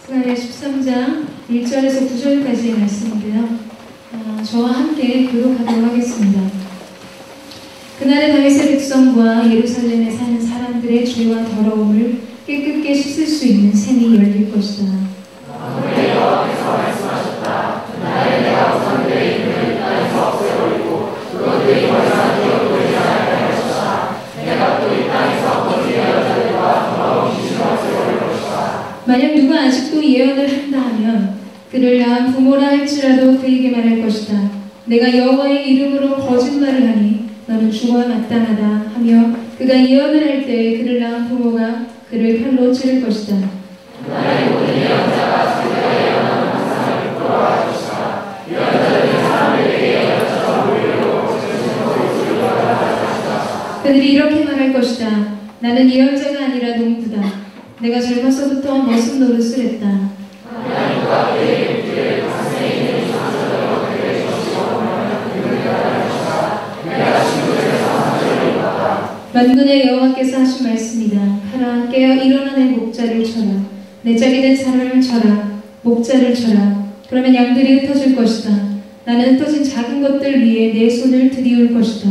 스가랴 13장 1절에서 9절까지의 말씀인데요. 저와 함께 교독하도록 하겠습니다. 그날의 다윗의 백성과 예루살렘에 사는 사람들의 죄와 더러움을 깨끗게 씻을 수 있는 샘이 열릴 것이다. 만군의 여호와께서 말씀하셨다. 그날에 내가 우상들의 이름을 땅에서 없애버리고 그것들이 더 이상 기억되지 않을 것이다. 내가 또 이 땅에서 거짓 예언자들과 더러운 귀신을 없애버릴 것이다. 만약 누가 아직도 예언을 한다 하면 그를 낳은 부모라 할지라도 그에게 말할 것이다. 내가 여호와의 이름으로 거짓말을 하니 너는 죽어야 마땅하다 하며 그가 예언을 할 때 그를 낳은 부모가 그를 칼로 찌를 것이다. 그날의 모든 예언자가 자기가 예언하는 항상을 부끄러워할 것이다. 예언자들이 사람에게 예언자처럼 보이려고 거짓으로 할 것이다. 그들이 이렇게 말할 것이다. 나는 예언자가 아니라 농부다. 내가 젊어서부터 머슴 노릇을 했다. 하나님과 그의 일들을 가슴에 있는 상처로 그의 젖으로 할 것이다. 내가 친구들에서 상처를 입었다. 만군의 여호와께서 하신 말씀이다. 가라, 깨어 일어나 내 목자를 쳐라. 내 짝이 된 사람을 쳐라. 목자를 쳐라. 그러면 양들이 흩어질 것이다. 나는 흩어진 작은 것들 위에 내 손을 들이울 것이다.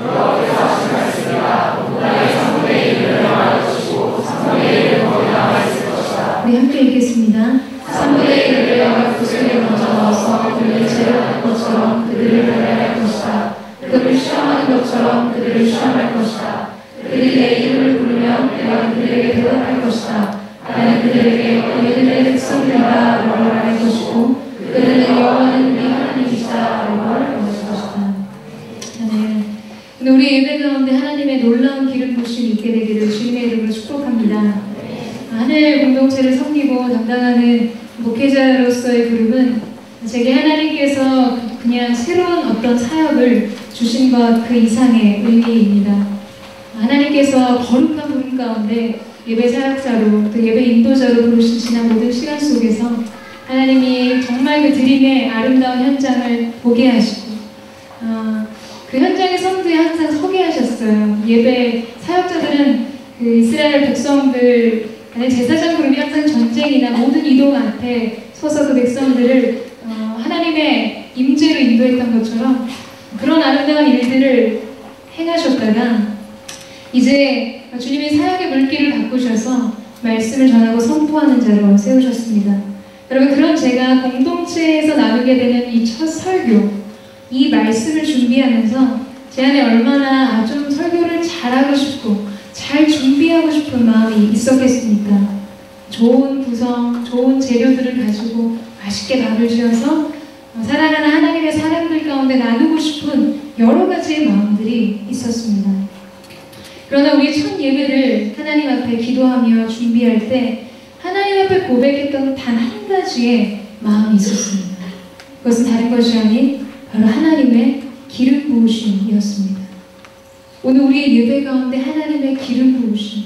여호와께서 하신 말씀이다. 온당의 3분의 1을 명할 것이고 3분의 1은 거기 남아있을 것이다. 우리 함께 읽겠습니다. 3분의 1을 명할 구슬을 먼저 넣어서 물리체를 하는 것처럼 그들을 배려할 것이다. 그들을 시험하는 것처럼 그들을 시험할 것이다. 그들이 내 이름을 부르면 내가 그들에게 대답할 것이다. 나는 그들에게 너희들의 백성들이다 라고 말할 것이고 그들은 여호와는 우리 하나님이시다 라고 말할 것이다. 아멘. 근데 우리 예배 가운데 하나님의 놀라운 기름 부심이 있게 되기를 주님의 이름으로 축복합니다. 하늘 공동체를 섬기고 담당하는 목회자로서의 부름은 제게 하나님께서 그냥 새로운 어떤 사역을 주신 것 그 이상의 의미입니다. 하나님께서 거룩한 부름 가운데 예배 사역자로 또 예배 인도자로 부르신 지난 모든 시간 속에서 하나님이 정말 그 드림의 아름다운 현장을 보게 하시고 그 현장의 선두에 항상 서게 하셨어요. 예배 사역자들은 그 이스라엘 백성들 제사장 그룹이 항상 전쟁이나 모든 이동 앞에 서서 그 백성들을 하나님의 임재로 인도했던 것처럼 그런 아름다운 일들을 행하셨다가 이제 주님이 사역의 물길을 바꾸셔서 말씀을 전하고 선포하는 자로 세우셨습니다. 여러분, 그런 제가 공동체에서 나누게 되는 이 첫 설교, 이 말씀을 준비하면서 제 안에 얼마나 좀 설교를 잘하고 싶고 잘 준비하고 싶은 마음이 있었겠습니까? 좋은 구성, 좋은 재료들을 가지고 맛있게 밥을 지어서 사랑하는 하나님의 사람들 가운데 나누고 싶은 여러 가지의 마음들이 있었습니다. 그러나 우리 첫 예배를 하나님 앞에 기도하며 준비할 때 하나님 앞에 고백했던 단 한 가지의 마음이 있었습니다. 그것은 다른 것이 아닌 바로 하나님의 기름 부으심이었습니다. 오늘 우리의 예배 가운데 하나님의 기름 부으심,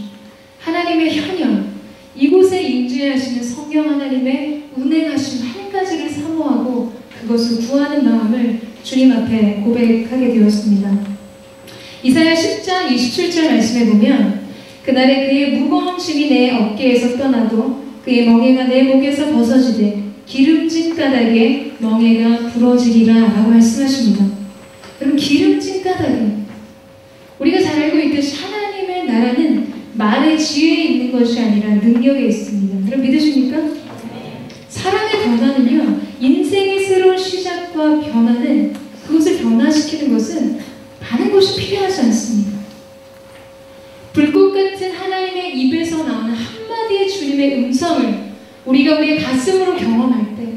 하나님의 현현, 이곳에 임재하시는 성령 하나님의 운행하심 한 가지를 사모하고 그것을 구하는 마음을 주님 앞에 고백하게 되었습니다. 이사야 10장 27절 말씀에 보면 그날에 그의 무거운 짐이 내 어깨에서 떠나도 그의 멍에가 내 목에서 벗어지되 기름진 까닭에 멍에가 부러지리라 라고 말씀하십니다. 여러분, 기름진 까닭에 우리가 잘 알고 있듯이 하나님의 나라는 말의 지혜에 있는 것이 아니라 능력에 있습니다. 여러분, 믿으십니까? 사람의 변화는요, 인생의 새로운 시작과 변화는 그것을 변화시키는 것은 많은 것이 필요하지 않습니다. 불꽃 같은 하나님의 입에서 나오는 한마디의 주님의 음성을 우리가 우리의 가슴으로 경험할 때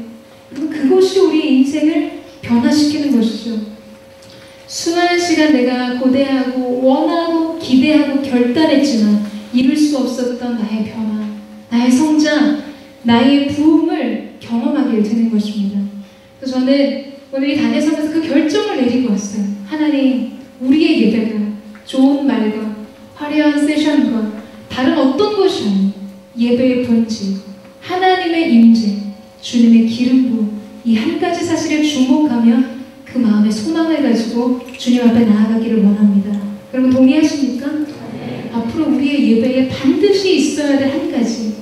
그것이 우리의 인생을 변화시키는 것이죠. 수많은 시간 내가 고대하고 원하고 기대하고 결단했지만 이룰 수 없었던 나의 변화, 나의 성장, 나의 부흥을 경험하게 되는 것입니다. 그래서 저는 오늘 이 단에 서면서 그 결정을 내리고 왔어요. 하나님, 우리의 예배가 좋은 말과 화려한 세션과 다른 어떤 것이 아닌 예배의 본질, 하나님의 임재, 주님의 기름 부음, 이 한 가지 사실에 주목하며 그 마음의 소망을 가지고 주님 앞에 나아가기를 원합니다. 여러분, 동의하십니까? 네. 앞으로 우리의 예배에 반드시 있어야 될 한 가지,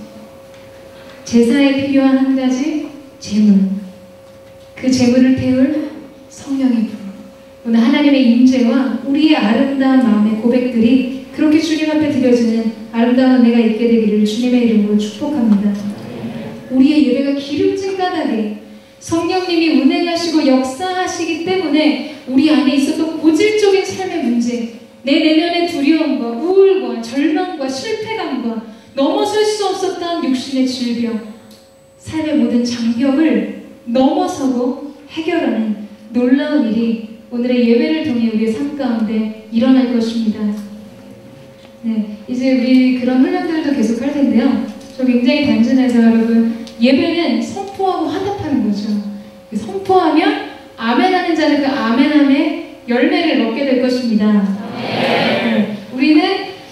제사에 필요한 한 가지 제물, 그 제물을 태울 성령의 불, 오늘 하나님의 임재와 우리의 아름다운 마음의 고백들이 그렇게 주님 앞에 드려지는 아름다운 은혜가 있게 되기를 주님의 이름으로 축복합니다. 우리의 예배가 기름진 까닭에 성령님이 운행하시고 역사하시기 때문에 우리 안에 있었던 고질적인 삶의 문제, 내 내면의 두려움과 우울과 절망과 실패감과 넘어설 수 없었던 육신의 질병, 삶의 모든 장벽을 넘어서고 해결하는 놀라운 일이 오늘의 예배를 통해 우리의 삶 가운데 일어날 것입니다. 네, 이제 우리 그런 훈련들도 계속 할 텐데요. 저 굉장히 단순해서 여러분, 예배는 선포하고 화답하는 거죠. 선포하면 아멘하는 자는 그 아멘함의 열매를 얻게 될 것입니다. 네, 우리는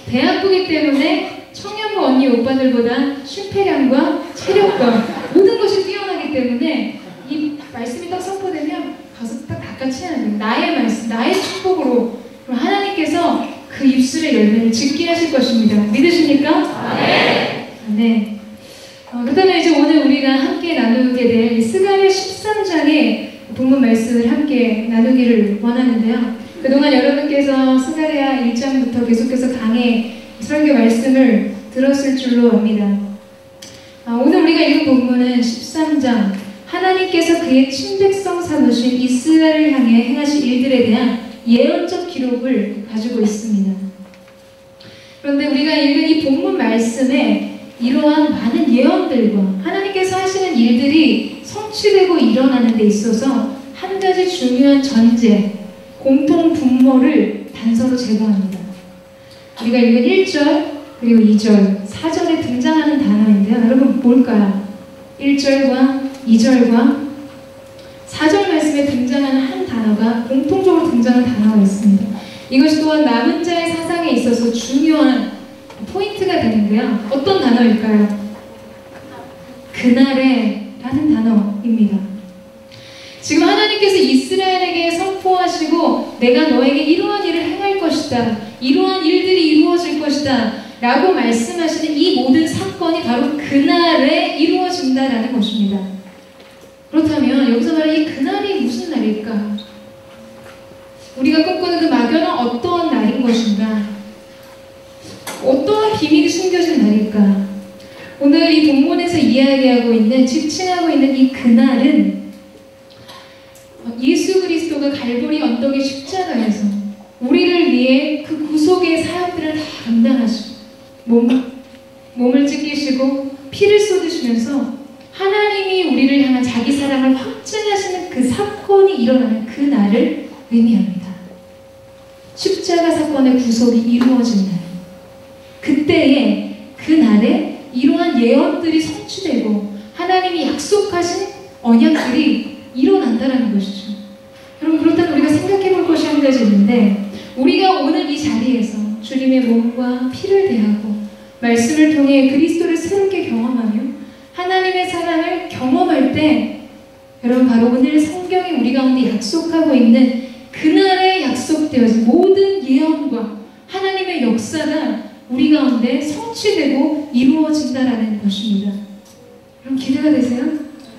대학부이기 때문에 청년부 언니 오빠들보다 심폐량과 체력과 모든 것이 뛰어나기 때문에 이 말씀이 딱 선포되면 가서 딱 닦아채야 돼요. 나의 말씀, 나의 축복으로 그럼 하나님께서 그 입술의 열매를 짓게 하실 것입니다. 믿으십니까? 네. 그렇다면 이제 오늘 우리가 함께 나누게 될 스가랴 13장의 본문 말씀을 함께 나누기를 원하는데요. 그동안 여러분께서 스가랴 1장부터 계속해서 강의 설교 말씀을 들었을 줄로 압니다. 오늘 우리가 읽은 본문은 13장, 하나님께서 그의 친백성 삼으신 이스라엘을 향해 행하신 일들에 대한 예언적 기록을 가지고 있습니다. 그런데 우리가 읽은 이 본문 말씀에 이러한 많은 예언들과 하나님께서 하시는 일들이 성취되고 일어나는 데 있어서 한 가지 중요한 전제, 공통 분모를 단서로 제공합니다. 우리가 읽은 1절 그리고 2절, 4절에 등장하는 단어인데요. 여러분 뭘까요? 1절과 2절과 4절 말씀에 등장하는 한 단어가 공통적으로 등장하는 단어가 있습니다. 이것이 또한 남은 자의 사상에 있어서 중요한 포인트가 되는데요. 어떤 단어일까요? 그날에 라는 단어입니다. 지금 하나님께서 이스라엘에게 선포하시고 내가 너에게 이러한 일을 행할 것이다, 이러한 일들이 이루어질 것이다 라고 말씀하시는 이 모든 사건이 바로 그날에 이루어진다라는 것입니다. 그렇다면 여기서 말하는 이 그날이 무슨 날일까? 우리가 꿈꾸는 그 막연한 어떠한 날인 것인가? 어떠한 비밀이 숨겨진 날일까? 오늘 이 본문에서 이야기하고 있는, 지칭하고 있는 이 그날은 예수 그리스도가 갈보리 언덕의 십자가에서 우리를 위해 그 구속의 사역들을 다 감당하시고 몸을 찢기시고 피를 쏟으시면서 하나님이 우리를 향한 자기 사랑을 확증하시는 그 사건이 일어나는 그 날을 의미합니다. 십자가 사건의 구속이 이루어진 날, 그때에 그 날에 이러한 예언들이 성취되고 하나님이 약속하신 언약들이 일어난다는 것이죠. 여러분, 그렇다면 우리가 생각해 볼 것이 한 가지 있는데, 우리가 오늘 이 자리에서 주님의 몸과 피를 대하고 말씀을 통해 그리스도를 새롭게 경험하며 하나님의 사랑을 경험할 때, 여러분 바로 오늘 성경이 우리 가운데 약속하고 있는 그날에 약속되어진 모든 예언과 하나님의 역사가 우리 가운데 성취되고 이루어진다라는 것입니다. 여러분 기대가 되세요?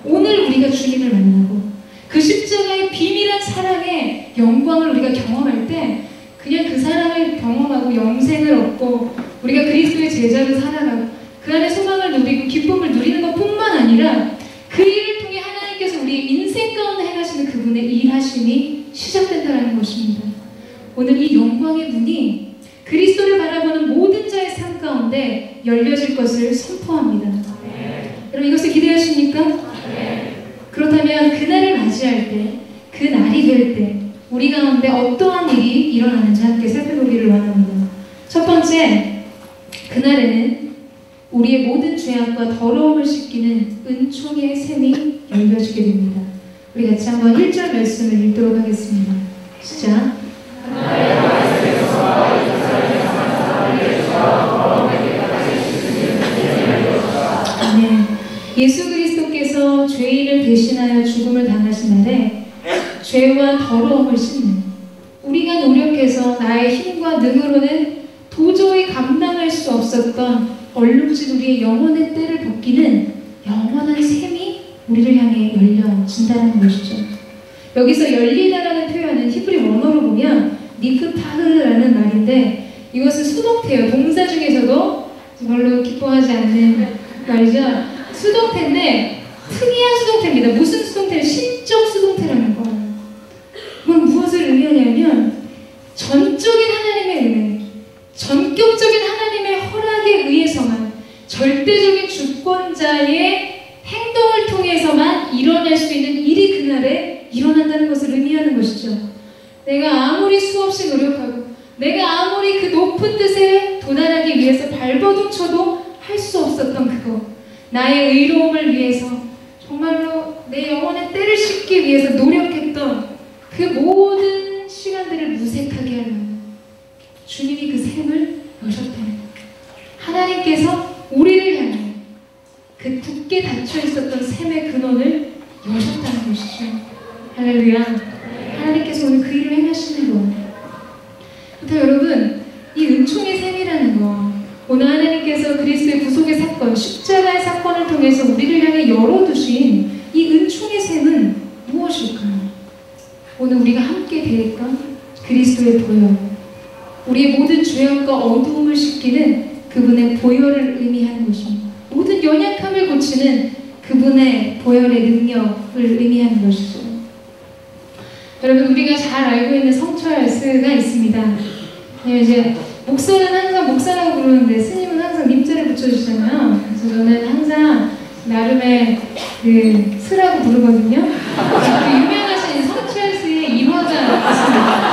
오늘 우리가 주님을 만나고 그 십자가의 비밀한 사랑의 영광을 우리가 경험할 때 그냥 그 사랑을 경험하고 영생을 얻고 우리가 그리스도의 제자로 살아가고 그 안에 소망을 누리고 기쁨을 누리는 것뿐만 아니라 그 일을 통해 하나님께서 우리 인생 가운데 행하시는 그분의 일하심이 시작된다는 것입니다. 오늘 이 영광의 문이 그리스도를 바라보는 모든 자의 삶 가운데 열려질 것을 선포합니다. 여러분 이것을 기대하십니까? 그렇다면 그날을 맞이할 때, 그 날이 될 때 우리 가운데 어떠한 일이 일어나는지 함께 살펴보기를 원합니다. 첫 번째, 그날에는 우리의 모든 죄악과 더러움을 씻기는 은총의 샘이 열려지게 됩니다. 우리 같이 한번 1절 말씀을 읽도록 하겠습니다. 시작. 아멘. 예수 그리스도께서 죄인을 대신하여 죽음을 당하신 날에 죄와 더러움을 씻는, 우리가 노력해서 나의 힘과 능으로는 도저히 감당할 수 없었던 얼룩진 우리의 영혼의 때를 벗기는 영원한 샘이 우리를 향해 열려진다는 것이죠. 여기서 열리다라는 표현은 히브리 원어로 보면 니크타흐라는 말인데 이것은 수동태예요. 동사 중에서도 별로 기뻐하지 않는 말이죠. 수동태인데 특이한 수동태입니다. 무슨 수동태를? 신적 수동태라는 거예요. 그건 무엇을 의미하냐면 전적인 하나님의 은혜, 전격적인 하나님의 허락에 의해서만, 절대적인 주권자의 행동을 통해서만 일어날 수 있는 일이 그날에 일어난다는 것을 의미하는 것이죠. 내가 아무리 수없이 노력하고 내가 아무리 그 높은 뜻에 도달하기 위해서 발버둥 쳐도 할 수 없었던 그거, 나의 의로움을 위해서 정말로 내 영혼의 때를 씻기 위해서 노력했던 그 모든 시간들을 무색하게 하려는 주님이 그 샘을 여셨다는 거예요. 하나님께서 우리를 향해 그 굳게 닫혀 있었던 샘의 근원을 여셨다는 것이죠. 할렐루야. 하나님께서 오늘 그 일을 행하시는 거예요. 그렇다 여러분, 이 은총의 샘이라는 거, 오늘 하나님께서 그리스도의 구속의 사건, 십자가의 사건을 통해서 우리를 향해 열어두신 이 은총의 샘은 무엇일까요? 오늘 우리가 함께 대했던 그리스도의 보혈, 우리의 모든 죄악과 어두움을 씻기는 그분의 보혈을 의미하는 것입니다. 모든 연약함을 고치는 그분의 보혈의 능력을 의미하는 것이죠. 여러분, 우리가 잘 알고 있는 성철스가 있습니다. 이제 목사는 항상 목사라고 부르는데 스님은 항상 님자를 붙여주잖아요. 그래서 저는 항상 나름의 그 스라고 부르거든요. 그 유명하신 성철스의 일화가 있습니다.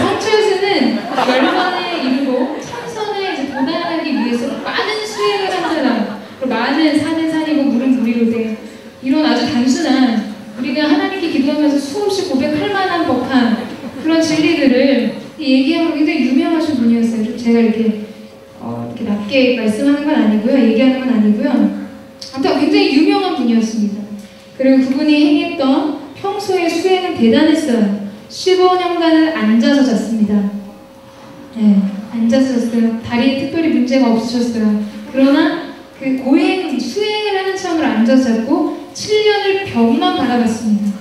성철스는 열반에 이르고 천선에 이제 도달하기 위해서 많은 수행을 한 사람, 많은 산은 산이고 물은 물이로 된 이런 아주 단순한, 우리가 하나님께 기도하면서 수없이 고백할 만한 법한 그런 진리들을 얘기하면 굉장히 유명하신 분이었어요. 제가 이렇게 낮게 말씀하는 건 아니고요, 얘기하는 건 아니고요. 아무튼 굉장히 유명한 분이었습니다. 그리고 그분이 행했던 평소의 수행은 대단했어요. 15년간은 앉아서 잤습니다. 네, 앉아서 잤어요. 다리에 특별히 문제가 없으셨어요. 그러나 그 고행, 수행을 하는 참으로 앉아서 잤고 7년을 벽만 바라봤습니다.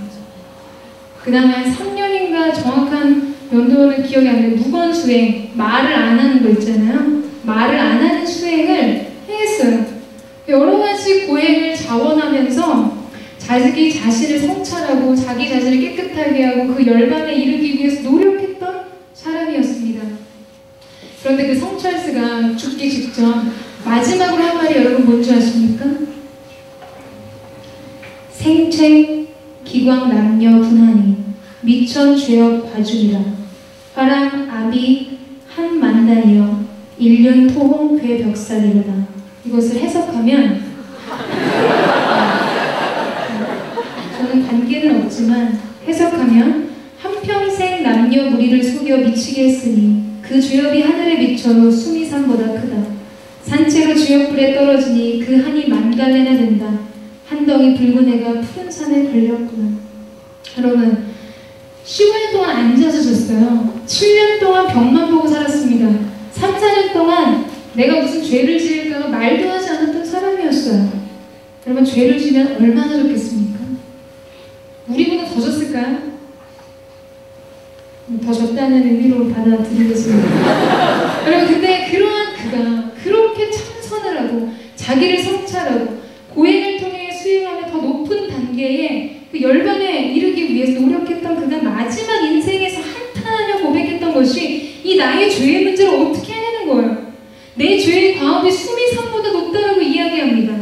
그 다음에 한 3년인가 정확한 연도는 기억이 안 나요. 무건 수행, 말을 안 하는 거 있잖아요. 말을 안 하는 수행을 행했어요. 여러 가지 고행을 자원하면서 자기 자신을 성찰하고 자기 자신을 깨끗하게 하고 그 열반에 이르기 위해서 노력했던 사람이었습니다. 그런데 그 성철스가 죽기 직전 마지막으로 한 말이 여러분 뭔지 아십니까? 생체 기광 남녀 분하니 미천 죄업 과중이라 화랑 아비 한 만단이여 일륜 토홍 괴 벽살이로다. 이것을 해석하면 저는 관계는 없지만 해석하면 한평생 남녀 무리를 속여 미치게 했으니 그 죄업이 하늘에 미쳐 수미 산보다 크다. 산채로 주역불에 떨어지니 그 한이 만갈래나 된다. 한 덩이 붉은 애가 푸른 산에 걸렸구나. 여러분, 15년 동안 앉아서 잤어요. 7년 동안 벽만 보고 살았습니다. 3, 4년 동안 내가 무슨 죄를 지을까가 말도 하지 않았던 사람이었어요. 여러분, 죄를 지면 얼마나 좋겠습니까? 우리보다 더 졌을까요? 더 졌다는 의미로 받아들이겠습니다. 여러분, 근데 그러한 그가 그렇게 참선을 하고 자기를 성찰하고 고행을 통해 수행하며 더 높은 단계에 그 열반에 이르기 위해서 노력했던 그가 마지막 인생에서 한탄하며 고백했던 것이 이 나의 죄의 문제를 어떻게 하냐는 거예요. 내 죄의 과업이 수미 산보다 높다라고 이야기합니다.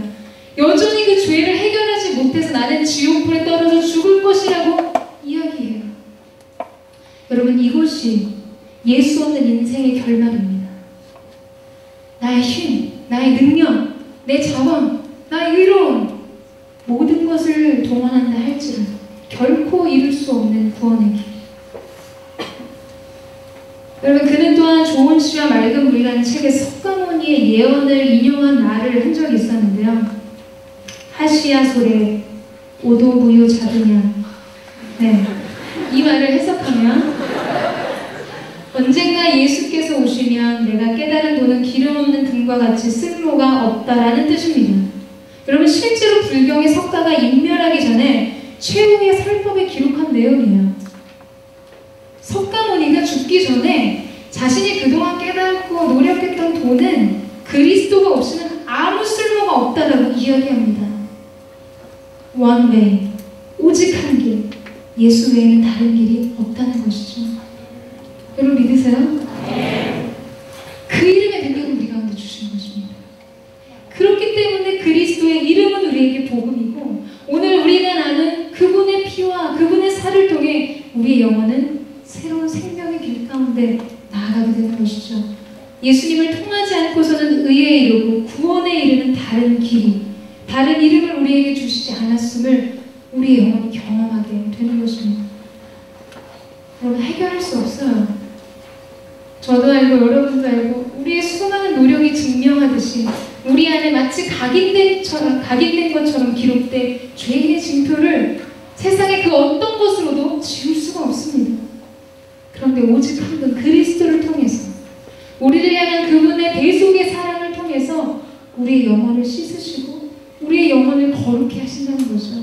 여전히 그 죄를 해결하지 못해서 나는 지옥불에 떨어져 죽을 것이라고 이야기해요. 여러분, 이것이 예수 없는 인생의 결말입니다. 나의 힘, 나의 능력, 내 자원, 나의 의로움, 모든 것을 동원한다 할지라도 결코 이룰 수 없는 구원의 길. 여러분, 그는 또한 좋은 씨와 맑은 물이라는 책에 석가모니의 예언을 인용한 말을 한 적이 있었는데요. 하시야 소래 오도부유 자두냐. 네, 이 말을 해석하면 언젠가 예수께서 오시면 내가 깨달은 도는 기름 없는 등과 같이 쓸모가 없다라는 뜻입니다. 여러분 실제로 불경의 석가가 인멸하기 전에 최후의 설법에 기록한 내용이에요. 석가모니가 죽기 전에 자신이 그동안 깨닫고 노력했던 도는 그리스도가 없이는 아무 쓸모가 없다라고 이야기합니다. One way, 오직 한 길, 예수 외에는 다른 길이 없다는 것이죠. 여러분 믿으세요? 네. 그 이름의 능력을 우리 가운데 주신 것입니다. 그렇기 때문에 그리스도의 이름은 우리에게 복음이고 오늘 우리가 나눈 그분의 피와 그분의 살을 통해 우리의 영혼은 새로운 생명의 길 가운데 나아가게 되는 것이죠. 예수님을 통하지 않고서는 의에 이르고 구원에 이르는 다른 길이, 다른 이름을 우리에게 주시지 않았음을 우리의 영혼이 경험하게 되는 것입니다. 여러분 해결할 수 없어요. 저도 알고 여러분도 알고 우리의 수많은 노력이 증명하듯이 우리 안에 마치 각인된 것처럼 기록된 죄인의 징표를 세상의 그 어떤 것으로도 지울 수가 없습니다. 그런데 오직 한 분 그리스도를 통해서 우리를 향한 그분의 대속의 사랑을 통해서 우리의 영혼을 씻으시고 우리의 영혼을 거룩히 하신다는 거죠.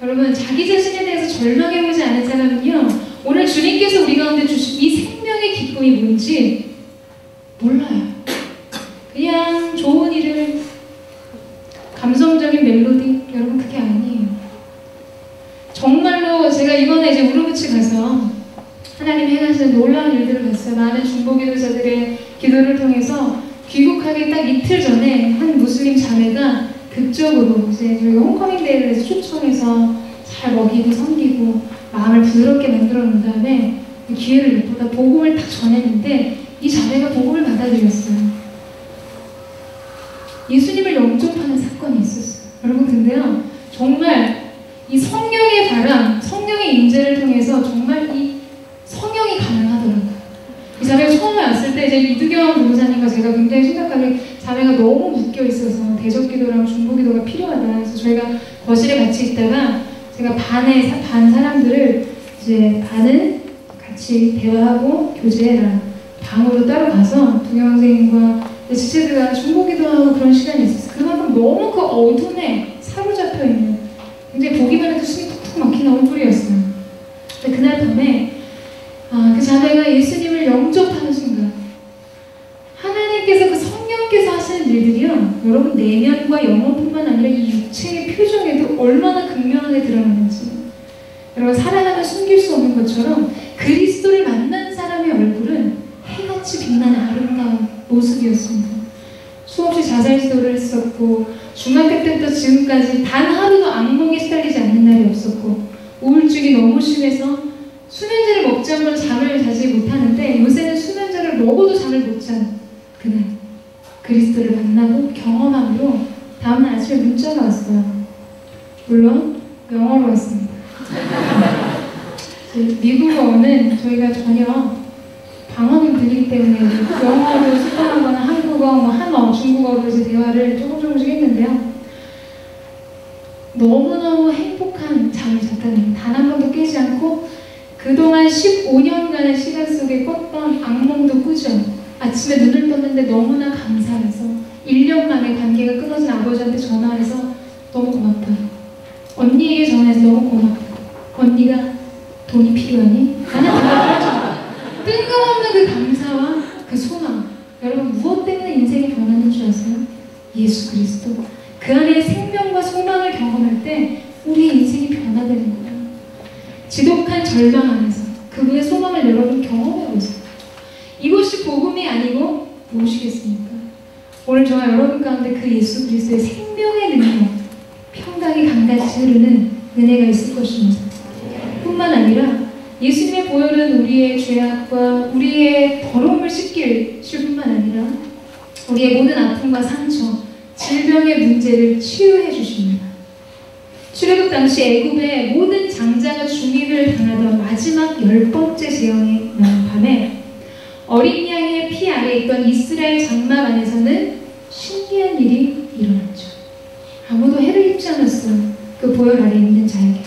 여러분 자기 자신에 대해서 절망해보지 않은 사람은요 오늘 주님께서 우리 가운데 주신 이 생명의 기쁨이 뭔지 몰라요. 그냥 좋은 일을 감성적인 멜로디 여러분 그게 아니에요. 정말로 제가 이번에 이제 우르무치 가서 하나님이 행하시는 놀라운 일들을 봤어요. 많은 중보기도자들의 기도를 통해서 귀국하기 딱 이틀 전에 한 무슬림 자매가 극적으로 이제 저희가 홈커밍 데이를 해서 초청해서 잘 먹이고 섬기고 마음을 부드럽게 만들어 놓은 다음에 기회를 엿보다 복음을 딱 전했는데 이 자매가 복음을 받아들였어요. 예수님을 영접하는 사건이 있었어요. 여러분 근데요 정말 이 성령의 바람, 성령의 임재를 통해서 정말 이 성령이 가능하더라고요. 이 자매가 처음에 왔을 때 이제 이두경 변호사님과 제가 굉장히 심각하게 자매가 너무 묶여 있어서 대적기도랑 중보기도가 필요하다. 그래서 저희가 거실에 같이 있다가 제가 반 사람들을 이제 반은 같이 대화하고 교제해라. 방으로 따로 가서 두경 선생님과 지체들과 중보기도하고 그런 시간이 있었어요. 그만큼 너무 그 어둠에 사로잡혀 있는 굉장히 보기만 해도 숨이 툭툭 막히는 얼굴이었어요. 근데 그날 밤에 그 자매가 예수님을 영접하는 순간 하나님께서 그 성령께서 하시는 일들이요 여러분 내면과 영혼뿐만 아니라 이 육체의 표정에도 얼마나 극명하게 드러나는지 여러분 사랑하면 숨길 수 없는 것처럼 그리스도를 만난 사람의 얼굴은 해같이 빛나는 아름다운 모습이었습니다. 수없이 자살시도를 했었고 중학교 때부터 지금까지 단 하루도 악몽에 시달리지 않는 날이 없었고 우울증이 너무 심해서 수면제를 먹지 않고는 잠을 자지 못하는데 요새는 수면제를 먹어도 잠을 못 잔 그날 그리스도를 만나고 경험함으로 다음날 아침에 문자가 왔어요. 물론 영어로 왔습니다. 미국어는 저희가 전혀 방언을 들리기 때문에 영어로 수강하거나 한국어, 한어, 중국어로 이제 대화를 조금씩 했는데요. 너무너무 행복한 잠을 잤다는 단 한 번도 깨지 않고 그동안 15년간의 시간 속에 꿨던 악몽도 꾸죠. 아침에 눈을 떴는데 너무나 감사해서 1년 만에 관계가 끊어진 아버지한테 전화해서 너무 고맙다. 언니에게 전화해서 너무 고맙다. 언니가 돈이 필요하니? 나는 대답을 뜬금없는 그 감사와 그 소망. 여러분 무엇 때문에 인생이 변하는 줄 아세요? 예수 그리스도. 그 안에 생명과 소망을 경험할 때 우리의 인생이 변화되는 거예요. 지독한 절망 안에서 그분의 소망을 여러분 경험해보세요. 이것이 복음이 아니고 무엇이겠습니까? 오늘 저와 여러분 가운데 그 예수 그리스도의 생명의 능력, 평강이 강같이 흐르는 은혜가 있을 것입니다. 뿐만 아니라 예수님의 보혈은 우리의 죄악과 우리의 더러움을 씻길 뿐만 아니라 우리의 모든 아픔과 상처, 질병의 문제를 치유해 주십니다. 출애굽 당시 애굽의 모든 장자가 죽임을 당하던 마지막 10번째 재앙의 밤에 어린 양의 피 아래 있던 이스라엘 장막 안에서는 신기한 일이 일어났죠. 아무도 해를 입지 않았어요. 그 보혈 아래 있는 자에게.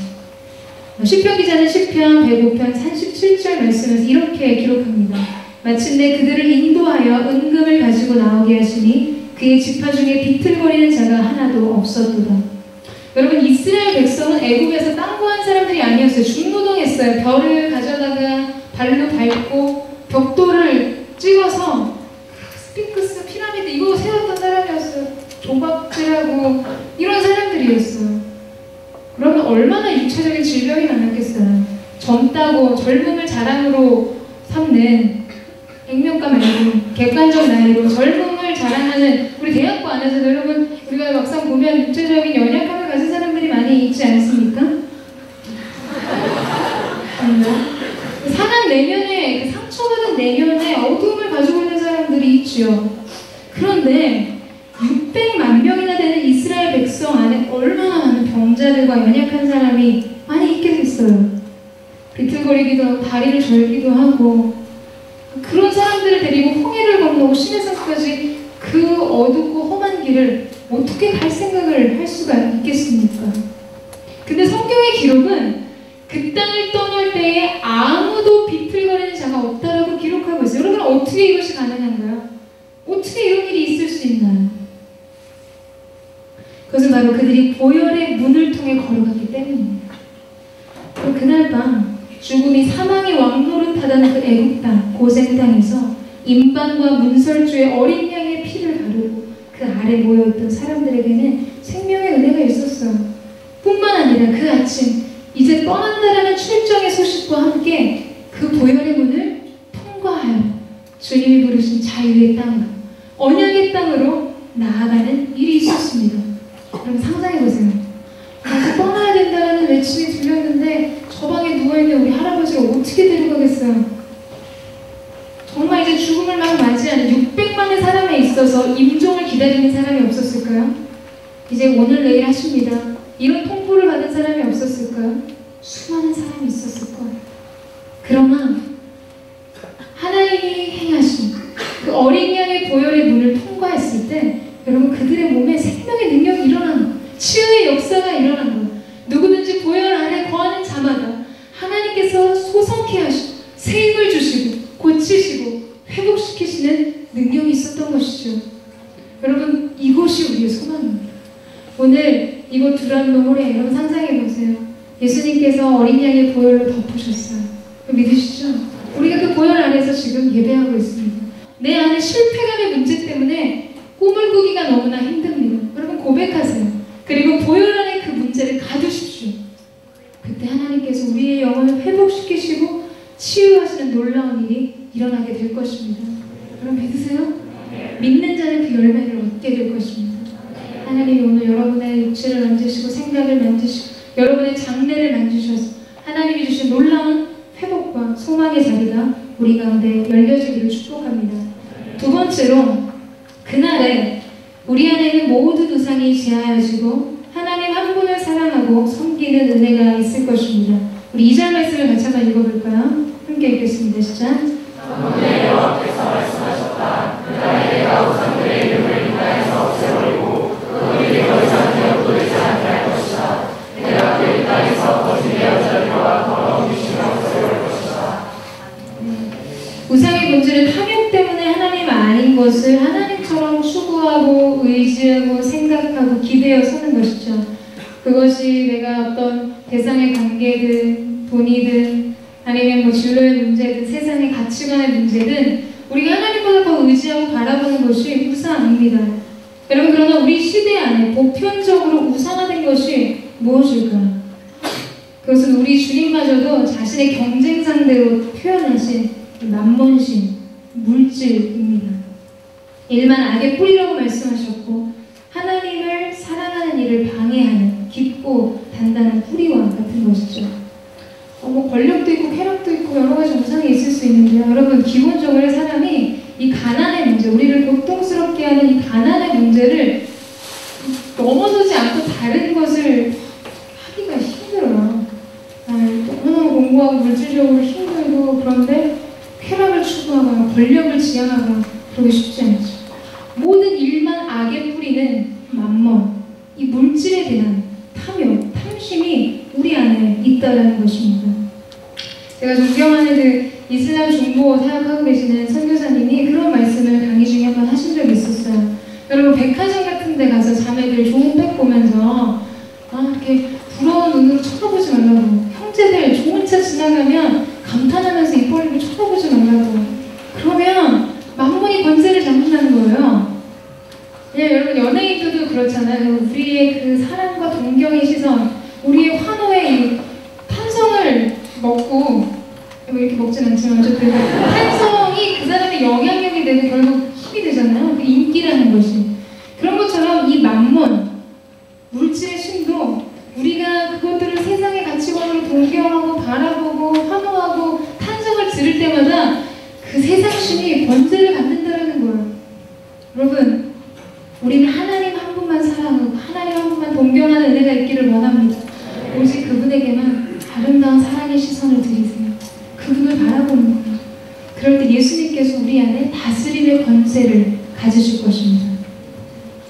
시편 기자는 시편 105편 37절 말씀에서 이렇게 기록합니다. 마침내 그들을 인도하여 은금을 가지고 나오게 하시니 그의 지파 중에 비틀거리는 자가 하나도 없었도다. 여러분, 이스라엘 백성은 애굽에서 땅 구한 사람들이 아니었어요. 중노동했어요. 별을 가져다가 발로 밟고 벽돌을 찍어서 스핑크스, 피라미드 이거 세웠던 사람이었어요. 조각질하고 이런 사람들이었어요. 그러면 얼마나 육체적인 질병이 많았겠어요. 젊다고 젊음을 자랑으로 삼는, 액면가 말고 객관적 나이로 젊음을 자랑하는 우리 대학교 안에서도 여러분, 우리가 막상 보면 육체적인 연약함을 가진 사람들이 많이 있지 않습니까? 상한 내면에, 그 상처받은 내면에 어두움을 가지고 있는 사람들이 있지요. 그런데 600만 명이나 되는 이스라엘 백성 안에 얼마나 많은 병자들과 연약한 사람이 많이 있겠어요. 비틀거리기도 하고 다리를 절기도 하고, 그런 사람들을 데리고 홍해를 건너고 시내산까지 그 어둡고 험한 길을 어떻게 갈 생각을 할 수가 있겠습니까? 근데 성경의 기록은 그 땅을 떠날 때에 아무도 비틀거리는 자가 없다라고 기록하고 있어요. 여러분, 어떻게 이것이 가능한가요? 어떻게 이런 일이 있을 수 있나요? 그것은 바로 그들이 보혈의 문을 통해 걸어갔기 때문입니다. 그리고 그날 밤 죽음이 사망의 왕노릇하던 그 애굽 땅, 고센 땅에서 임반과 문설주의 어린 양의 피를 바르고 그 아래 모여있던 사람들에게는 생명의 은혜가 있었어요. 뿐만 아니라 그 아침 이제 떠난다라는 출정의 소식과 함께 그 보혈의 문을 통과하여 주님이 부르신 자유의 땅, 언약의 땅으로 나아가는 일이 있었습니다. 여러분, 상상해보세요. 다시 떠나야 된다는 외침이 들렸는데 저 방에 누워있는 우리 할아버지를 어떻게 데려가겠어요? 정말 이제 죽음을 막 맞이하는 600만의 사람에 있어서 임종을 기다리는 사람이 없었을까요? 이제 오늘 내일 하십니다. 이런 통보를 받은 사람이 없었을까요? 수많은 사람이 있었을 거예요. 그러나 하나님이 행하신 그 어린 양의 보혈의 문을 통과했을 때 여러분, 그들의 몸에 생명의 능력이 일어나는 거예요. 치유의 역사가 일어난 거예요. 누구든지 보혈 안에 거하는 자마다 하나님께서 소성케 하시고 새 힘을 주시고 고치시고 회복시키시는 능력이 있었던 것이죠. 여러분, 이것이 우리의 소망입니다. 오늘 이곳 두란노홀에 여러분 상상해보세요. 예수님께서 어린 양의 보혈로 덮으셨어요. 믿으시죠? 우리가 그 보혈 안에서 지금 예배하고 있습니다. 내 안에 실패감의 문제 때문에 꿈을 꾸기가 너무나 힘듭니다. 여러분, 고백하세요. 그리고 보혈 안에 그 문제를 가두십시오. 그때 하나님께서 우리의 영혼을 회복시키시고 치유하시는 놀라운 일이 일어나게 될 것입니다. 여러분, 믿으세요? 믿는 자는 그 열매를 얻게 될 것입니다. 하나님이 오늘 여러분의 육체를 만지시고 생각을 만지시고 여러분의 장래를 만지셔서 하나님이 주신 놀라운 회복과 소망의 자리가 우리 가운데 열려지기를 축복합니다. 두 번째로, 그날에 우리 안에는 모든 우상이 제하여지고 하나님 한 분을 사랑하고 섬기는 은혜가 있을 것입니다. 우리 2절 말씀을 같이 한번 읽어볼까요? 함께 읽겠습니다. 시작. 오늘 여호와께서 말씀하셨다. 그날에 내가 우상들의 이름을 이 땅에서 없애버리고 그들이 더 이상 기억도 되지 않게 할 것이다. 내가 그 이 땅에서 거짓의 여자들과 더러운 귀신을 없애버릴 것이다. 우상의 본질은 탐욕 때문에 하나님 아닌 것을 하나님처럼 추구하고 의지하고 생각하고 기대어 서는 것이죠. 그것이 내가 어떤 대상의 관계든 돈이든 아니면 뭐 진로의 문제든 세상의 가치관의 문제든 우리가 하나님보다 더 의지하고 바라보는 것이 우상입니다. 여러분, 그러나 우리 시대 안에 보편적으로 우상화된 것이 무엇일까요? 그것은 우리 주님마저도 자신의 경쟁 상대로 표현하신 만몬신, 물질입니다. 일만 악의 뿌리라고 말씀하셨고 하나님을 사랑하는 일을 방해하는 깊고 단단한 뿌리와 같은 것이죠. 뭐 권력도 있고 쾌락도 있고 여러 가지 우상이 있을 수 있는데요. 여러분, 기본적으로 사람이 이 가난의 문제, 우리를 고통스럽게 하는 이 가난의 문제를 넘어서지 않고 다른 것을 하기가 힘들어요. 너무너무 공부하고 물질적으로 힘들고, 그런데 쾌락을 추구하거나 권력을 지향하거나 그러기 쉽지 않죠. 모든 일만 악의 뿌리는 만몬, 이 물질에 대한 탐욕, 탐심이 우리 안에 있다는 것입니다. 제가 존경하는 그 이슬람 중보 사역하고 계시는 선교사님이 그런 말씀을 강의 중에 한번 하신 적이 있었어요. 여러분 백화점 같은 데 가서 자매들 좋은 백 보면서 이렇게 부러운 눈으로 쳐다보지 말라고. 형제들 좋은 차 지나가면 감탄하면서 입 벌리고 쳐다보지 말라고. 그러면 만문이 권세를 잡는다는 거예요. 예, 여러분 연예인들도 그렇잖아요. 우리의 그 사랑과 동경의 시선, 우리의 환호의 이 탄성을 먹고, 이렇게 먹진 않지만 어쨌든 탄성이 그 사람의 영향력이 되는 결국 힘이 되잖아요. 그 인기라는 것이. 그런 것처럼 이 만문, 물질의 신도 우리가 그것들을 세상의 가치관으로 동경하고 바라보고 환호하고 탄성을 들을 때마다 그 세상 신이 번제를 갖는다는 거예요. 여러분, 우리는 하나님 한 분만 사랑하고 하나님 한 분만 동경하는 은혜가 있기를 원합니다. 오직 그분에게만 아름다운 사랑의 시선을 드리세요. 그분을 바라보는 거예요. 그럴 때 예수님께서 우리 안에 다스림의 권세를 가지실 것입니다.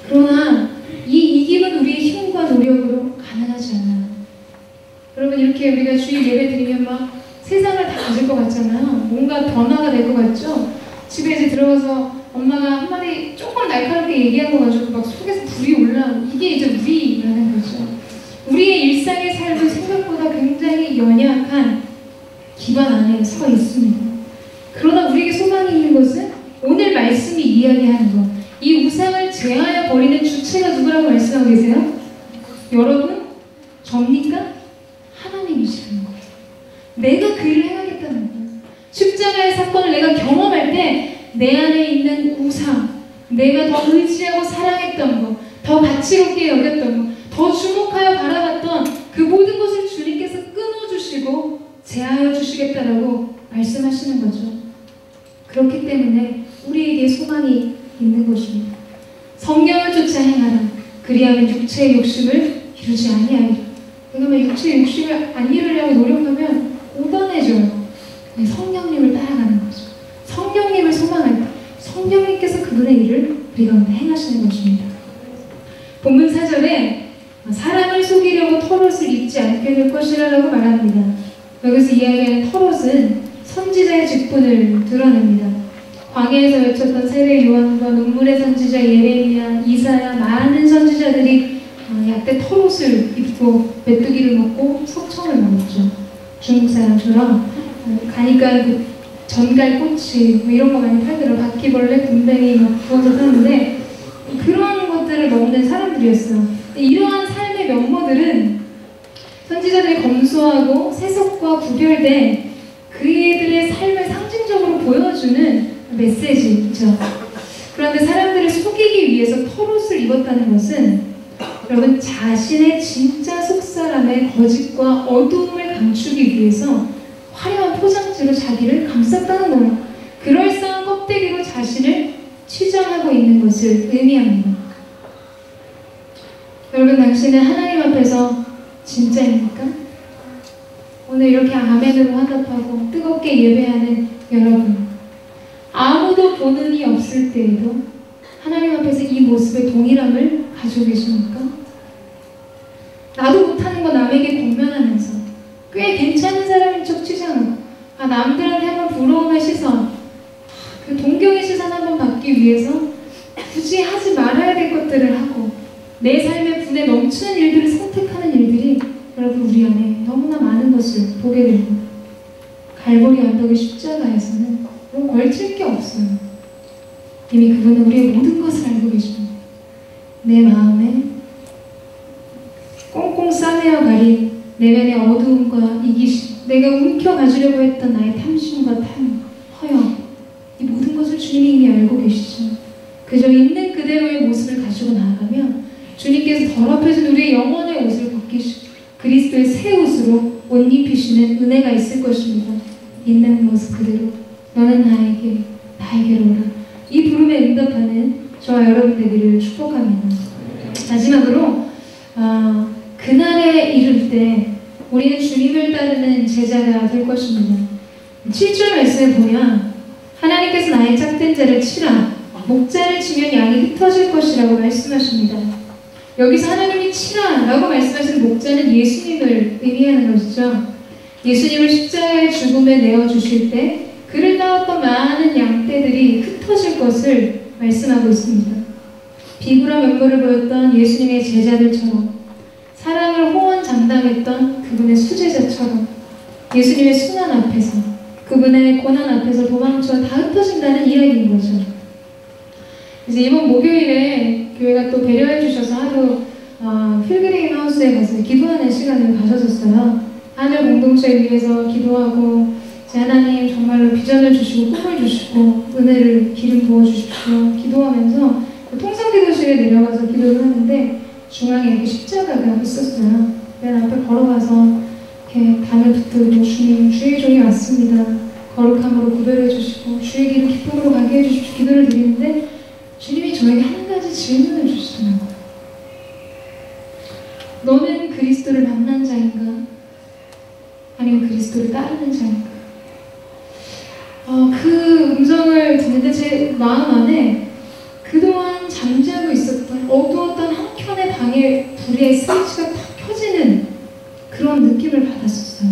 그러나 이 이김은 우리의 힘과 노력으로 가능하지 않아요. 여러분, 이렇게 우리가 주일 예배 드리면 막 세상을 다 가질 것 같잖아요. 뭔가 변화가 될 것 같죠? 집에 이제 들어가서 엄마가 한마디 조금 날카롭게 얘기한 거 가지고 막 속에서 불이 올라오고, 이게 이제 우리라는 거죠. 우리의 일상의 삶은 생각보다 굉장히 연약한 기반 안에 서 있습니다. 그러나 우리에게 소망이 있는 것은 오늘 말씀이 이야기하는 것, 이 우상을 제하여 버리는 주체가 누구라고 말씀하고 계세요? 여러분, 접니까? 하나님이시라는 거예요. 내가 그 일을 행하겠다는 거예요. 십자가의 사건을 내가 경험할 때 내 안에 있는 우상, 내가 더 의지하고 사랑했던 것, 더 가치롭게 여겼던 것, 더 주목하여 바라봤던 그 모든 것을 주님께서 끊어주시고 제하여 주시겠다라고 말씀하시는 거죠. 그렇기 때문에 우리에게 소망이 있는 것입니다. 성령을 쫓아 행하라. 그리하면 육체의 욕심을 이루지 아니하리라. 왜냐하면 육체의 욕심을 안 이루려고 노력하면 고단해져요. 성령님을 따라가는 거죠. 성령님을 소망할 때 성령님께서 그분의 일을 우리 가운데 행하시는 것입니다. 본문 4절에 사람을 속이려고 털옷을 입지 않게 될 것이라고 말합니다. 여기서 이야기하는 털옷은 선지자의 직분을 드러냅니다. 광야에서 외쳤던 세례 요한과 눈물의 선지자 예레미야, 이사야, 많은 선지자들이 약대 털옷을 입고 메뚜기를 먹고 석청을 먹었죠. 중국 사람처럼 가니까 그 전갈꼬치 이런 거 많이 팔더라고요. 바퀴벌레, 군뱅이 막 구워서 사는데 그런 것들을 먹는 사람들이었어요. 이러한 삶의 면모들은 선지자들이 검소하고 세속과 구별된 그들의 삶을 상징적으로 보여주는 메시지죠. 그런데 사람들을 속이기 위해서 털옷을 입었다는 것은 여러분, 자신의 진짜 속사람의 거짓과 어두움을 감추기 위해서 화려한 포장지로 자기를 감쌌다는 거예요. 그럴싸한 껍데기로 자신을 치장하고 있는 것을 의미합니다. 여러분, 당신은 하나님 앞에서 진짜입니까? 오늘 이렇게 아멘으로 화답하고 뜨겁게 예배하는 여러분, 아무도 보는 이 없을 때에도 하나님 앞에서 이 모습의 동일함을 가지고 계십니까? 나도 못하는 거 남에게 권면하면서 꽤 괜찮은 사람인 척 치장하고, 남들한테 한번 부러움의 시선, 그 동경의 시선 한번 받기 위해서 굳이 하지 말아야 될 것들을 하고 내 삶에 분에 넘치는 일들을 선택하는 일들이 여러분, 우리 안에 너무나 많은 것을 보게 됩니다. 갈보리 언덕의 십자가에서는 뭐 걸칠 게 없어요. 이미 그분은 우리의 모든 것을 알고 계십니다. 내 마음에 꽁꽁 싸매어 가린 내면의 어두움과 이기심, 내가 움켜가지려고 했던 나의 탐심과 허영, 이 모든 것을 주님이 이미 알고 계시죠. 그저 있는 그대로의 모습을 가지고 나아가면 주님께서 더럽혀진 우리의 영혼의 옷을 벗기시고 그리스도의 새 옷으로 옷 입히시는 은혜가 있을 것입니다. 있는 모습 그대로 너는 나에게로 오라. 이 부름에 응답하는 저와 여러분 되기를 축복합니다. 마지막으로 그날에 이를 때 우리는 주님을 따르는 제자가 될 것입니다. 7절 말씀에 보면 하나님께서 나의 짝된 자를 치라, 목자를 치면 양이 흩어질 것이라고 말씀하십니다. 여기서 하나님이 치라라고 말씀하시는 목자는 예수님을 의미하는 것이죠. 예수님을 십자가의 죽음에 내어주실 때 그를 따랐던 많은 양떼들이 흩어질 것을 말씀하고 있습니다. 비굴한 면모를 보였던 예수님의 제자들처럼, 사랑을 호언장담했던 그분의 수제자처럼 예수님의 순환 앞에서, 그분의 고난 앞에서 도망쳐 다 흩어진다는 이야기인 거죠. 이제 이번 목요일에 교회가 또 배려해 주셔서 하루 필그림 하우스에 가서 기도하는 시간을 가졌었어요. 하늘 공동체를 위해서 기도하고, 하나님 정말로 비전을 주시고 꿈을 주시고 은혜를 기름 부어 주십시오 기도하면서 통성기도실에 내려가서 기도를 하는데 중앙에 이렇게 십자가가 있었어요. 맨 앞에 걸어가서 이렇게 담을 붙들고, 주님, 주의 종이 왔습니다. 거룩함으로 구별해 주시고 주의 길을 기쁨으로 가게 해 주십시오 기도를 드리는데, 주님이 저에게 한 가지 질문을 주시더라고요. 너는 그리스도를 만난 자인가? 아니면 그리스도를 따르는 자인가? 그 음성을 듣는데 제 마음 안에 그동안 잠자고 있었던 어두웠던 한켠의 방의 불의 스위치가 탁 켜지는 그런 느낌을 받았었어요.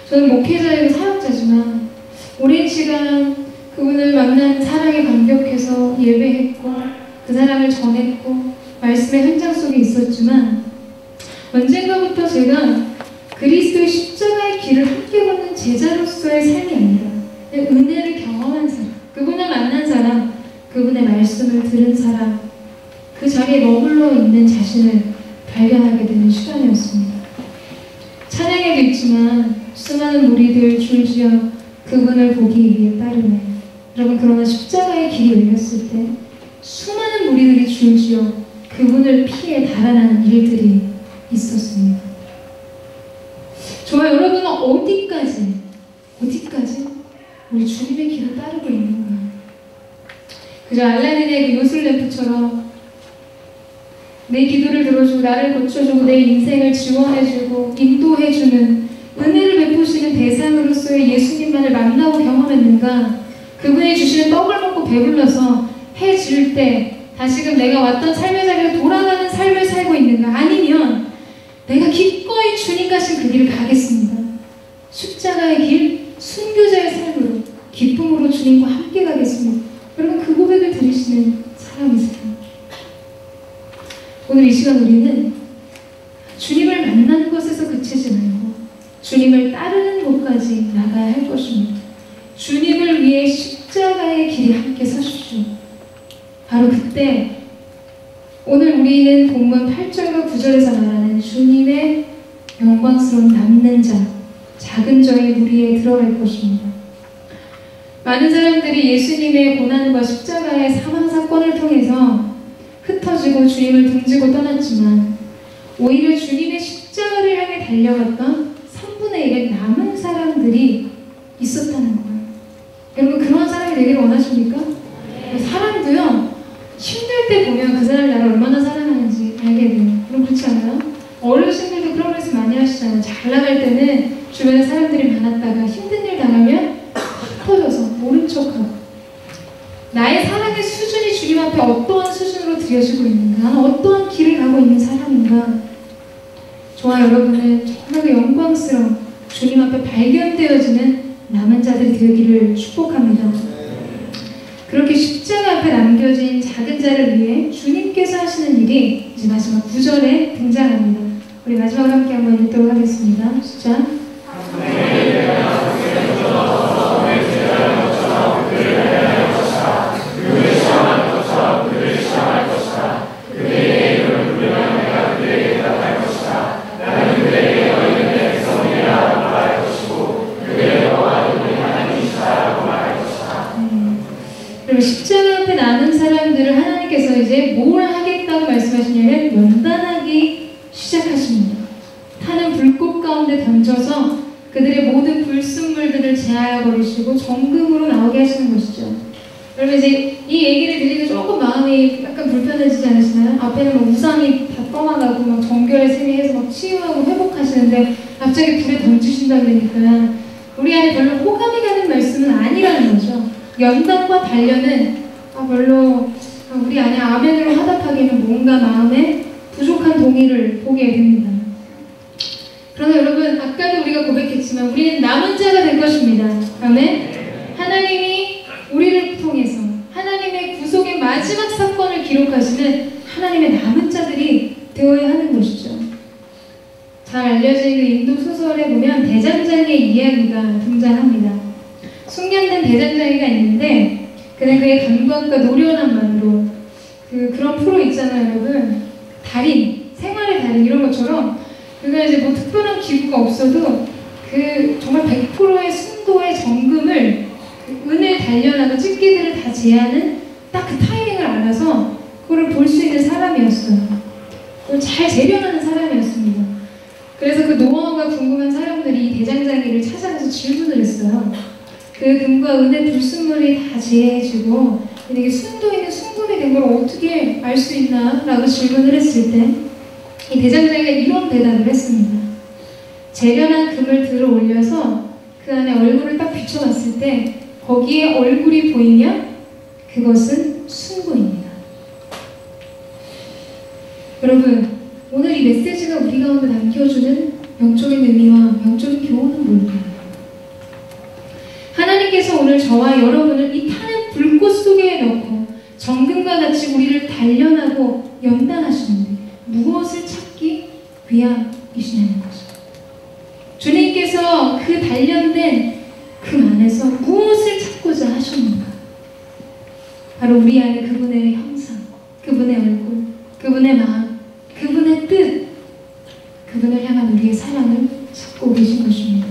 저는 목회자이고 사역자지만 오랜 시간 그분을 만난 사랑에 감격해서 예배했고 그 사랑을 전했고 말씀의 현장 속에 있었지만, 언젠가부터 제가 그리스도의 십자가의 길을 함께 걷는 제자로서의 삶이 아니라 은혜를 경험한 사람, 그분을 만난 사람, 그분의 말씀을 들은 사람, 그 자리에 머물러 있는 자신을 발견하게 되는 시간이었습니다. 찬양에도 있지만 수많은 무리들 줄지어 그분을 보기 위해 따르네. 여러분, 그러나 십자가의 길이 열렸을 때 수많은 무리들이 줄지어 그분을 피해 달아나는 일들이 있었습니다. 저와 여러분은 어디까지 우리 주님의 길을 따르고 있는가? 그저 알라딘의 그 요술램프처럼 내 기도를 들어주고 나를 고쳐주고 내 인생을 지원해주고 인도해주는 은혜를 베푸시는 대상으로서의 예수님만을 만나고 경험했는가? 그분이 주시는 떡을 먹고 배불러서 해 질 때 다시금 내가 왔던 삶의 자리로 돌아가는 삶을 살고 있는가? 아니면 내가 기꺼이 주님 가신 그 길을 가겠습니다. 십자가의 길, 순교자의 삶으로 기쁨으로 주님과 함께 가겠습니다. 여러분, 그 고백을 들으시는 사람이세요? 오늘 이 시간 우리는 주님을 만나는 것에서 그치지 말고 주님을 따르는 곳까지 나가야 할 것입니다. 주님을 위해 십자가의 길에 함께 서십시오. 바로 그때 오늘 우리는 본문 8절과 9절에서 말하는 주님의 영광스러운 남는 자, 작은 저의 무리에 들어갈 것입니다. 많은 사람들이 예수님의 고난과 십자가의 사망 사건을 통해서 흩어지고 주님을 등지고 떠났지만, 오히려 주님의 십자가를 향해 달려갔던 3분의 1의 남은 사람들이 있었다는 거예요. 여러분, 그런 사람이 되기를 원하십니까? 사람도요, 힘들 때 보면 그 사람이 나를 얼마나 사랑하는지 알게 돼요. 그럼 그렇지 않아요? 어르신들도 그런 말씀 많이 하시잖아요. 잘 나갈 때는 주변에 사람들이 많았다가 힘든 일 당하면 터져서 모른 척하고. 나의 사랑의 수준이 주님 앞에 어떠한 수준으로 드려지고 있는가? 나는 어떠한 길을 가고 있는 사람인가? 저와 여러분은 정말 그 영광스러운 주님 앞에 발견되어지는 남은 자들이 되기를 축복합니다. 그렇게 십자가 앞에 남겨진 작은 자를 위해 주님께서 하시는 일이 이제 마지막 9절에 등장합니다. 우리 마지막으로 함께 한번 읽도록 하겠습니다. 시작. 그리고 십자가 앞에 나는 사람들을 하나님께서 이제 뭘 하겠다고 말씀하시냐면 연단하기 시작하십니다. 타는 불꽃 가운데 던져서 그들의 모든 불순물들을 제하여 버리시고 정금으로 나오게 하시는 것이죠. 여러분, 이제 이 얘기를 들으니까 조금 마음이 약간 불편해지지 않으시나요? 앞에는 막 우상이 다 떠나가고 막 정결의 셈이 해서 막 치유하고 회복하시는데 갑자기 불에 던지신다 그러니까 우리 안에 별로 호감이 가는 말씀은 아니라는 거죠. 연단과 단련은 별로 우리 안에 아멘으로 화답하기에는 뭔가 마음에 부족한 동의를 보게 됩니다. 그러나 여러분, 아까도 우리가 고백했지만 우리는 남은 자가 될 것입니다. 아멘. 하나님이 우리를 통해서 하나님의 구속의 마지막 사건을 기록하시는 하나님의 남은 자들이 되어야 하는 것이죠. 잘 알려진 그 인도 소설에 보면 대장장이의 이야기가 등장합니다. 숙련된 대장장이가 있는데 그는 그의 감각과 노련함만으로 그런 프로 있잖아요, 여러분. 달인, 생활의 달인 이런 것처럼 그가 이제 뭐 특별한 기구가 없어도 그 정말 100%의 순도의 정금을 은을 단련하고 찢기들을 다 제하는 딱 그 타이밍을 알아서 그걸 볼 수 있는 사람이었어요. 그걸 잘 재련하는 사람이었습니다. 그래서 그 노하우가 궁금한 사람들이 이 대장장이를 찾아가서 질문을 했어요. 그 금과 은의 불순물이 다 제해지고 이게 순도 있는 순금이 된 걸 어떻게 알 수 있나? 라고 질문을 했을 때 이 대장장이가 이런 대답을 했습니다. 재련한 금을 들어 올려서 그 안에 얼굴을 딱 비춰봤을 때 거기에 얼굴이 보이면 그것은 순금입니다. 여러분, 오늘 이 메시지가 우리 가운데 남겨주는 영적인 의미와 영적인 교훈은 뭘까요? 하나님께서 오늘 저와 여러분을 이 타는 불꽃 속에 넣고 정금과 같이 우리를 단련하고 연단하시는데 무엇을 찾기 위함이시냐는 거죠. 주님께서 그 단련된 금 안에서 무엇을 찾고자 하셨는가? 바로 우리 안에 그분의 형상, 그분의 얼굴, 그분의 마음, 그분의 뜻, 그분을 향한 우리의 사랑을 찾고 계신 것입니다.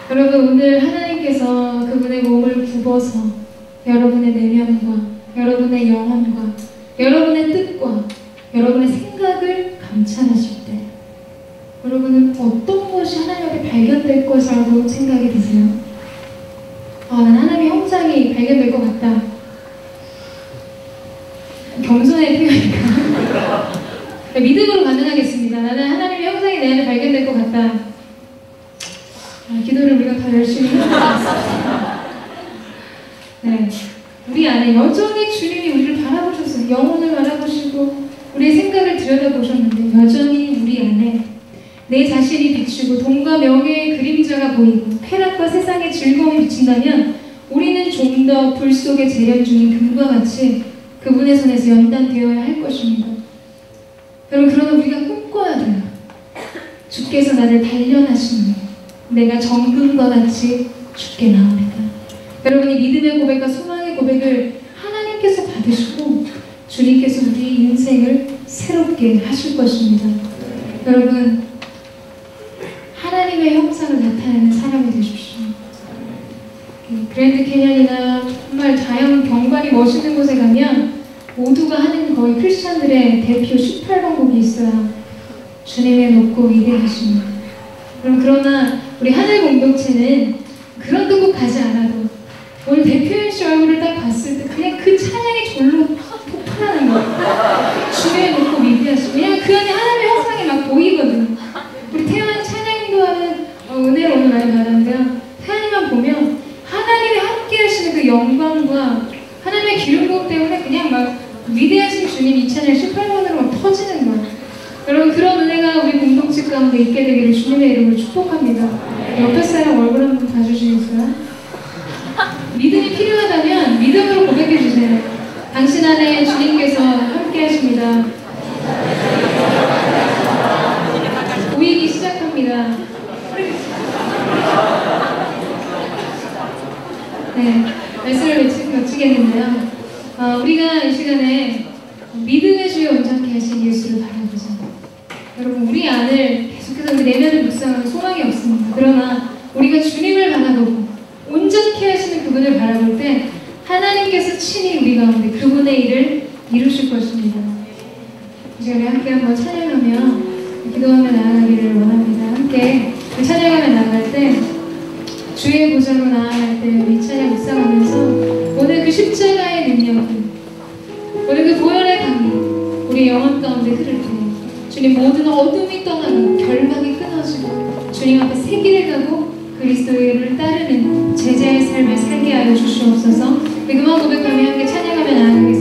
여러분, 오늘 하나님께서 그분의 몸을 굽어서 여러분의 내면과 여러분의 영혼과 여러분의 뜻과 여러분의 생각을 감찰하실 때 여러분은 어떤 것이 하나님 앞에 발견될 것이라고 생각이 드세요? 난 하나님의 형상이 발견될 것 같다. 겸손의 표현이니까 믿음으로 가능하겠습니다. 나는 하나님의 형상이 내 안에 발견될 것 같다. 기도를 우리가 더 열심히 해야 되겠습니다. 네, 우리 안에 여전히 주님이 우리를 바라보셨어요. 영혼을 바라보시고 우리의 생각을 들여다보셨는데 여전히 우리 안에 내 자신이 비추고 돈과 명예의 그림자가 보이고 쾌락과 세상의 즐거움이 비친다면 우리는 좀 더 불 속에 재련 중인 금과 같이 그분의 손에서 연단되어야 할 것입니다. 여러분, 그러나 우리가 꿈꿔야 돼요. 주께서 나를 단련하시니 내가 정금과 같이 주께 나오리다. 여러분이 믿음의 고백과 소망의 고백을 하나님께서 받으시고 주님께서 우리의 인생을 새롭게 하실 것입니다. 여러분, 하나님의 형상을 나타내는 사람이 되십시오. 그랜드 캐년이나 정말 자연 경관이 멋있는 곳에 가면 모두가 하는 거의 크리스찬들의 대표 18번곡이 있어요. 주님의 높고 위대하심을. 그러나 우리 하늘 공동체는 그런 데 꼭 가지 않아도 오늘 대표현 씨 얼굴을 딱 봤을 때 그냥 그 찬양이 절로 폭발하는 거예요. 주님의 높고 위대하심. 왜냐면 그 안에 하나님의 형상이 막 보이거든. 우리 태연이 찬양 인도하는 은혜를 오늘 많이 받았는데요. 태연이만 보면 하나님이 함께 하시는 그 영광과 하나님의 기름부음 때문에 그냥 막 위대하신 주님 이 찬양 18번으로 막 터지는 거예요. 여러분, 그런 은혜가 우리 공동체 가운데 있게 되기를 주님의 이름으로 축복합니다. 옆에 사람 얼굴 한번 봐주시겠어요? 믿음이 필요하다면 믿음으로 고백해주세요. 당신 안에 주님께서 함께 하십니다. 보이기 시작합니다. 네, 말씀을 마치겠는데요. 우리가 이 시간에 믿음의 주여 온전케 하신 예수를 바라보자. 여러분, 우리 안을 계속해서 우리 내면을 묵상하는 소망이 없습니다. 그러나 우리가 주님을 바라보고 온전케 하시는 그분을 바라볼 때 하나님께서 친히 우리 가운데 그분의 일을 이루실 것입니다. 이 시간에 함께 한번 찬양하며 기도하며 나아가기를 원합니다. 함께 찬양하며 나아갈 때 주의 보좌로 나아갈 때 우리 찬양 묵상하면서 오늘 그 십자가의 능력이 오늘 그 보혈의 강이 우리 영혼 가운데 흐를 때 주님 모든 어둠이 떠나고 결박이 끊어지고 주님 앞에 새 길을 가고 그리스도를 따르는 제자의 삶을 살게 하여 주시옵소서. 그만 고백하며 함께 찬양하며 나아가겠습니다.